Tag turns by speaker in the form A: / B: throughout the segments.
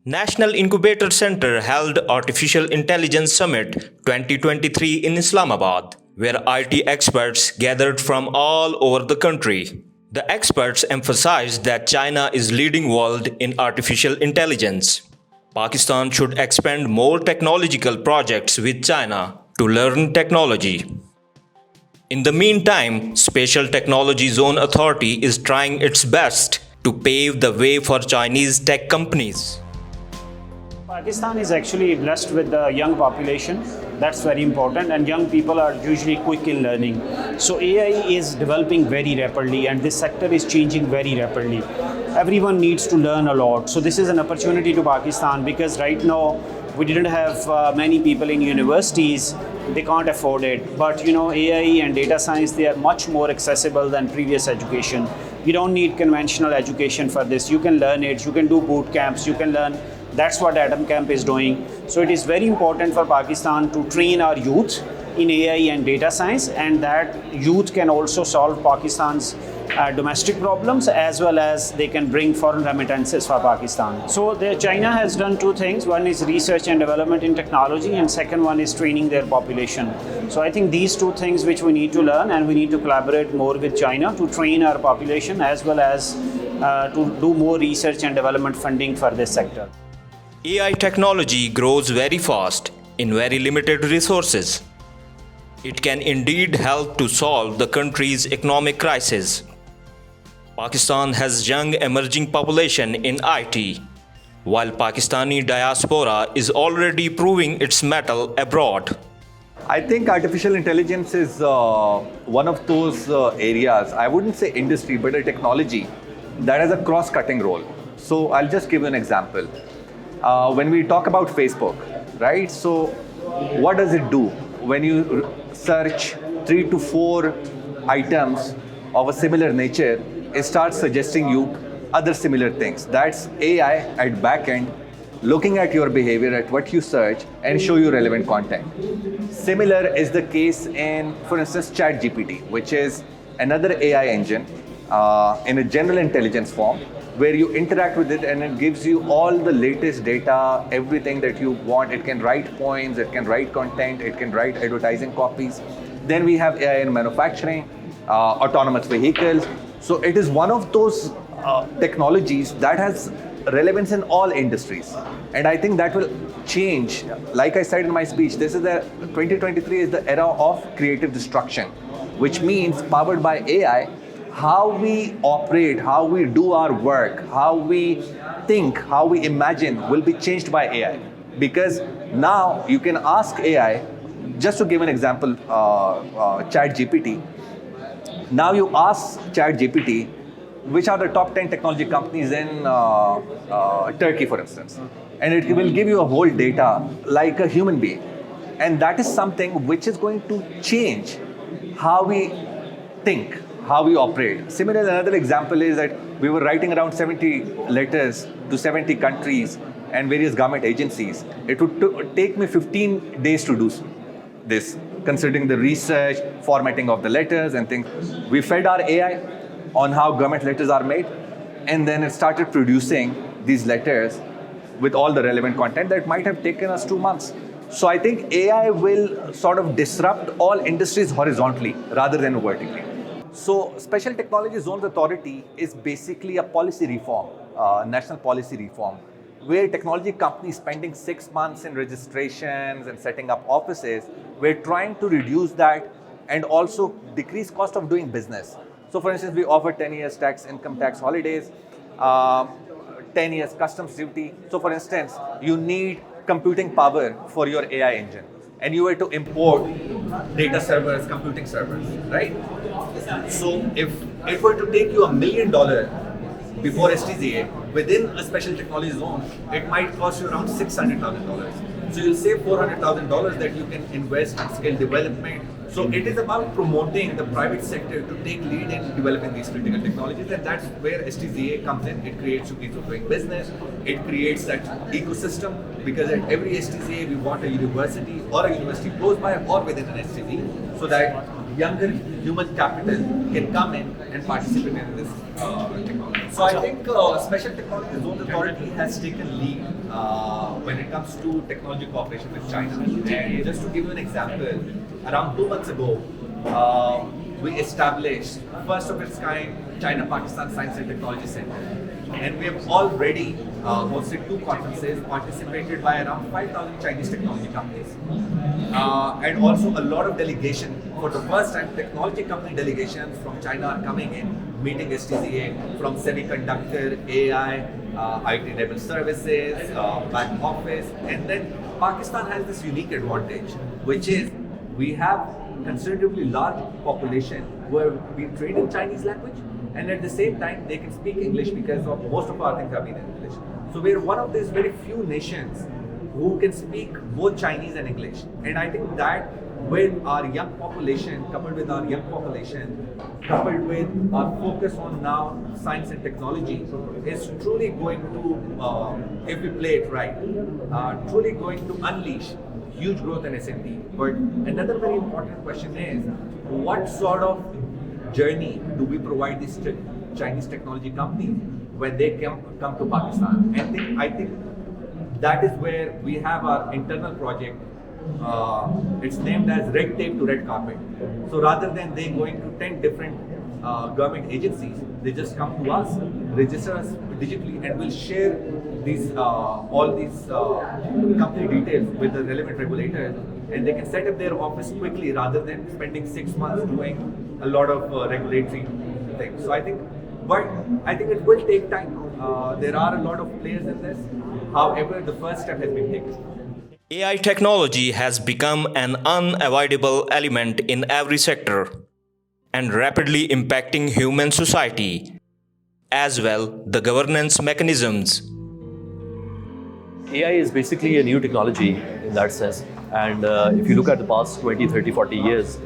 A: National Incubator Center held Artificial Intelligence Summit 2023 in Islamabad, where IT experts gathered from all over the country. The experts emphasized that China is leading world in artificial intelligence. Pakistan should expand more technological projects with China to learn technology. In the meantime, Special Technology Zone Authority is trying its best to pave the way for Chinese tech companies.
B: Pakistan is actually blessed with a young population. That's very important, and young people are usually quick in learning. So AI is developing very rapidly, and this sector is changing very rapidly. Everyone needs to learn a lot. So this is an opportunity to Pakistan, because right now we didn't have many people in universities. They can't afford it. But AI and data science, they are much more accessible than previous education. You don't need conventional education for this. You can learn it. You can do boot camps. You can learn. That's what Atom Camp is doing. So it is very important for Pakistan to train our youth in AI and data science, and that youth can also solve Pakistan's domestic problems, as well as they can bring foreign remittances for Pakistan. So China has done two things. One is research and development in technology, and second one is training their population. So I think these two things which we need to learn, and we need to collaborate more with China to train our population, as well as to do more research and development funding for this sector.
A: AI technology grows very fast in very limited resources. It can indeed help to solve the country's economic crisis. Pakistan has young emerging population in IT, while Pakistani diaspora is already proving its mettle abroad.
C: I think artificial intelligence is one of those areas, I wouldn't say industry, but a technology that has a cross-cutting role. So I'll just give you an example. When we talk about Facebook, right? So what does it do? When you search 3 to 4 items of a similar nature, it starts suggesting you other similar things. That's AI at back end, looking at your behavior, at what you search, and show you relevant content. Similar is the case in, for instance, ChatGPT, which is another AI engine in a general intelligence form, where you interact with it and it gives you all the latest data, everything that you want. It can write poems, it can write content, it can write advertising copies. Then we have AI in manufacturing, autonomous vehicles. So it is one of those technologies that has relevance in all industries. And I think that will change. Like I said in my speech, 2023 is the era of creative destruction, which means powered by AI, how we operate, how we do our work, how we think, how we imagine will be changed by AI. Because now you can ask AI, just to give an example, ChatGPT. Now you ask ChatGPT, which are the top 10 technology companies in Turkey, for instance. And it will give you a whole data like a human being. And that is something which is going to change how we think, how we operate. Similarly, another example is that we were writing around 70 letters to 70 countries and various government agencies. It would take me 15 days to do this, considering the research, formatting of the letters and things. We fed our AI on how government letters are made, and then it started producing these letters with all the relevant content that might have taken us 2 months. So I think AI will sort of disrupt all industries horizontally rather than vertically. So Special Technology Zones Authority is basically a policy reform, national policy reform, where technology companies spending 6 months in registrations and setting up offices, we're trying to reduce that and also decrease cost of doing business. So for instance, we offer 10 years income tax holidays, 10 years customs duty. So for instance, you need computing power for your AI engine, and you were to import data servers, computing servers, right? So if it were to take you $1 million before STZA, within a special technology zone, it might cost you around $600,000. So you'll save $400,000 that you can invest in skill development. So it is about promoting the private sector to take lead in developing these critical technologies, and that's where STZA comes in. It creates ease of doing business. It creates that ecosystem, because at every STZA we want a university or a university close by or within an STZA, so that younger human capital can come in and participate in this technology. So I think Special Technology Zone Authority has taken lead when it comes to technology cooperation with China. And just to give you an example, around 2 months ago, we established first of its kind China-Pakistan Science and Technology Center. And we have already hosted 2 conferences participated by around 5,000 Chinese technology companies. And also a lot of delegation. For the first time, technology company delegations from China are coming in, meeting STCA from semiconductor, AI, IT-enabled services, back office. And then Pakistan has this unique advantage, which is we have considerably large population who have been trained in Chinese language, and at the same time they can speak English because of most of our things have been in English. So we're one of these very few nations who can speak both Chinese and English. And I think that with our young population, coupled with our focus on now science and technology, is truly going to, if we play it right, truly going to unleash huge growth in S&T. But another very important question is, what sort of journey do we provide these Chinese technology companies when they come to Pakistan? And I think that is where we have our internal project. It's named as Red Tape to Red Carpet. So rather than they going to 10 different government agencies, they just come to us, register us digitally, and we'll share these all these company details with the relevant regulators, and they can set up their office quickly rather than spending 6 months doing a lot of regulatory things. So I think it will take time. There are a lot of players in this. However, the first step has been taken.
A: AI technology has become an unavoidable element in every sector and rapidly impacting human society, as well the governance mechanisms.
D: AI is basically a new technology in that sense. And if you look at the past 20, 30, 40 years,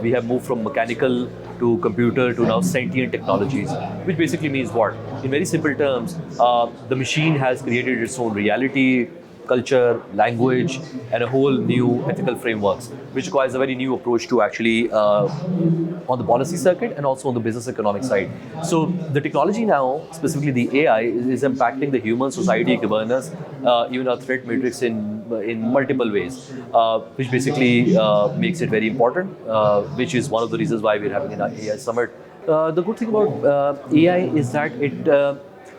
D: we have moved from mechanical to computer to now sentient technologies, which basically means what? In very simple terms, the machine has created its own reality, culture, language, and a whole new ethical frameworks, which requires a very new approach to actually on the policy circuit and also on the business economic side. So the technology now, specifically the AI, is impacting the human society governance, even our threat matrix in multiple ways, which basically makes it very important, which is one of the reasons why we're having an AI summit. The good thing about AI is that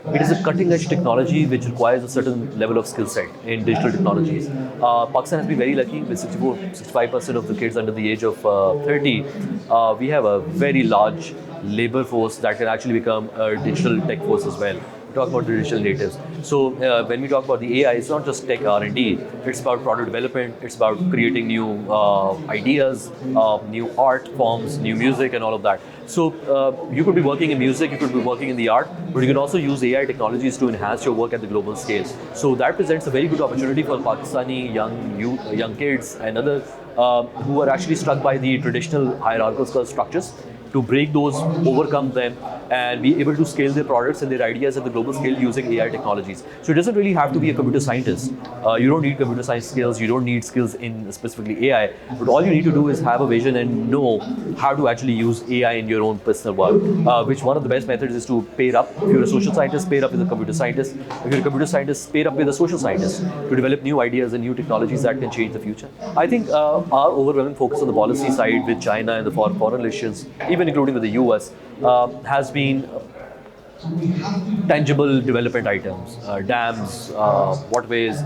D: it is a cutting-edge technology which requires a certain level of skill set in digital technologies. Pakistan has been very lucky with 65% of the kids under the age of 30. We have a very large labor force that can actually become a digital tech force as well. We talk about the digital natives. So when we talk about the AI, it's not just tech R&D. It's about product development. It's about creating new ideas, new art forms, new music, and all of that. So you could be working in music, you could be working in the art, but you can also use AI technologies to enhance your work at the global scale. So that presents a very good opportunity for Pakistani young kids and others who are actually struck by the traditional hierarchical structures, to break those, overcome them, and be able to scale their products and their ideas at the global scale using AI technologies. So it doesn't really have to be a computer scientist. You don't need computer science skills, you don't need skills in specifically AI, but all you need to do is have a vision and know how to actually use AI in your own personal work, which one of the best methods is to pair up. If you're a social scientist, pair up with a computer scientist. If you're a computer scientist, pair up with a social scientist to develop new ideas and new technologies that can change the future. I think our overwhelming focus on the policy side with China and the foreign relations, even including with the US, has been tangible development items, dams, waterways,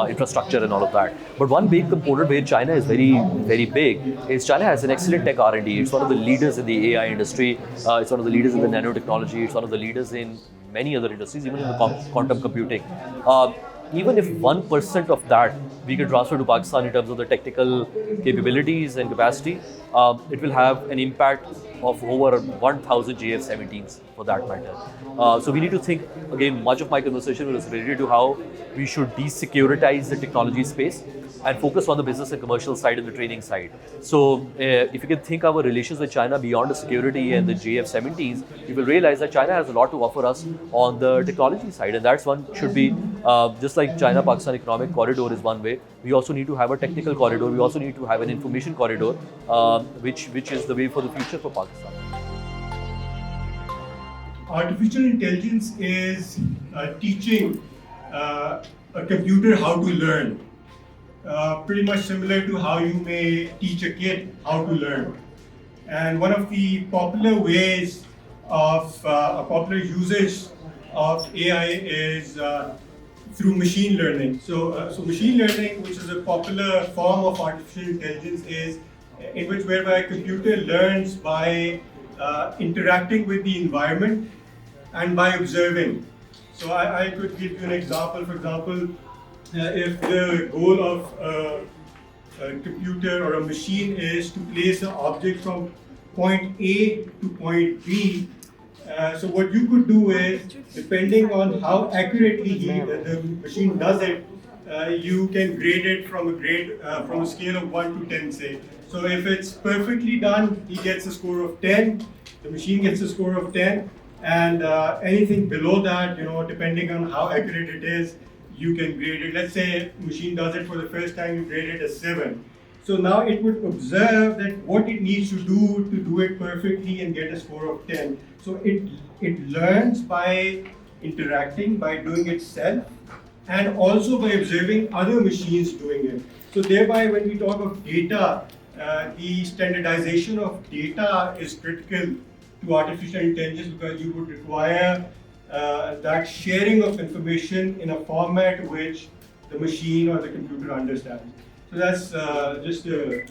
D: infrastructure, and all of that. But one big component where China is very, very big is China has an excellent tech R&D. It's one of the leaders in the AI industry. It's one of the leaders in the nanotechnology. It's one of the leaders in many other industries, even in the quantum computing. Even if 1% of that we can transfer to Pakistan in terms of the technical capabilities and capacity, it will have an impact of over 1,000 JF-17s for that matter. So we need to think, again, much of my conversation was related to how we should de-securitize the technology space and focus on the business and commercial side and the training side. So if you can think our relations with China beyond the security and the JF-17s, you will realize that China has a lot to offer us on the technology side, and that's one should be, just like China-Pakistan economic corridor is one way, we also need to have a technical corridor, we also need to have an information corridor, which is the way for the future for Pakistan.
E: Artificial intelligence is teaching a computer how to learn. Pretty much similar to how you may teach a kid how to learn. And one of the popular ways of popular usage of AI is through machine learning. So machine learning, which is a popular form of artificial intelligence, is in which whereby a computer learns by interacting with the environment and by observing. So I could give you an example. For example, if the goal of a computer or a machine is to place an object from point A to point B, so what you could do is, depending on how accurately the machine does it, you can grade it from a scale of 1 to 10, say. So if it's perfectly done, he gets a score of 10. The machine gets a score of 10, and anything below that, depending on how accurate it is, you can grade it. Let's say machine does it for the first time, you grade it as 7. So now it would observe that what it needs to do it perfectly and get a score of 10. So it learns by interacting, by doing itself, and also by observing other machines doing it. So thereby, when we talk of data, the standardization of data is critical to artificial intelligence, because you would require that sharing of information in a format which the machine or the computer understands. So that's just a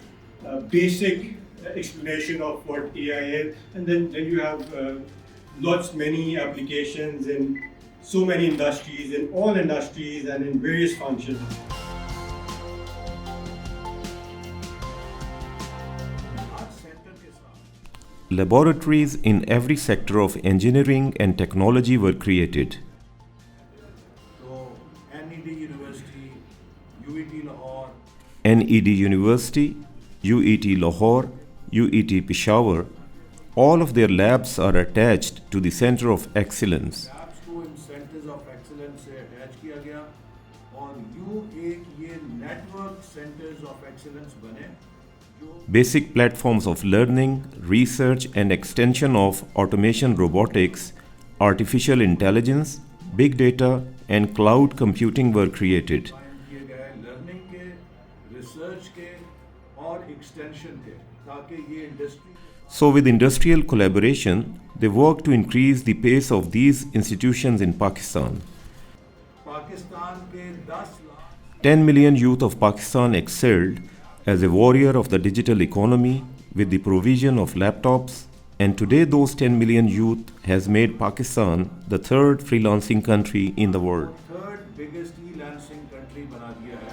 E: basic explanation of what AI is. And then you have many applications in so many industries, in all industries and in various functions.
F: Laboratories in every sector of engineering and technology were created.
G: So, NED University, UET Lahore,
F: NED University, UET Lahore, UET Peshawar, all of their labs are attached to the Center of Excellence.
G: labs को इन centers of excellence से attach किया गया और ये network centers of excellence बने जो
F: Basic platforms of learning, research and extension of automation robotics, artificial intelligence, big data and cloud computing were created.
G: कायम किए गए learning के, research के और extension के ताकि ये industry
F: So with industrial collaboration, they work to increase the pace of these institutions in Pakistan.
G: Pakistan के 10 lakh
F: 10 million youth of Pakistan excelled as a warrior of the digital economy with the provision of laptops, and today those 10 million youth has made Pakistan the third freelancing country in the world.
G: third biggest e-lancing country बना दिया है